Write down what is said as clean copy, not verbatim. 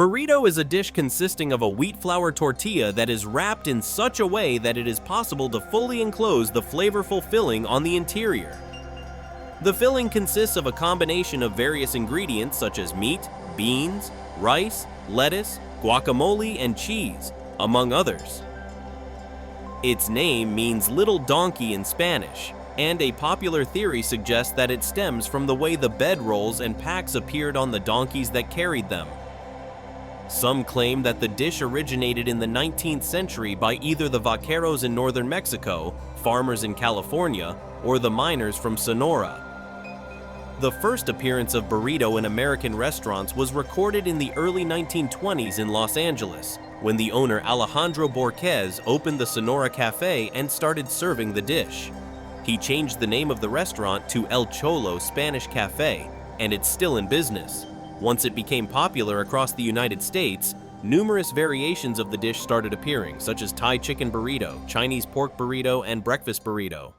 Burrito is a dish consisting of a wheat flour tortilla that is wrapped in such a way that it is possible to fully enclose the flavorful filling on the interior. The filling consists of a combination of various ingredients such as meat, beans, rice, lettuce, guacamole, and cheese, among others. Its name means little donkey in Spanish, and a popular theory suggests that it stems from the way the bedrolls and packs appeared on the donkeys that carried them. Some claim that the dish originated in the 19th century by either the vaqueros in northern Mexico, farmers in California, or the miners from Sonora. The first appearance of burrito in American restaurants was recorded in the early 1920s in Los Angeles, when the owner Alejandro Borquez opened the Sonora Cafe and started serving the dish. He changed the name of the restaurant to El Cholo Spanish Cafe, and it's still in business. Once it became popular across the United States, numerous variations of the dish started appearing, such as Thai chicken burrito, Chinese pork burrito, and breakfast burrito.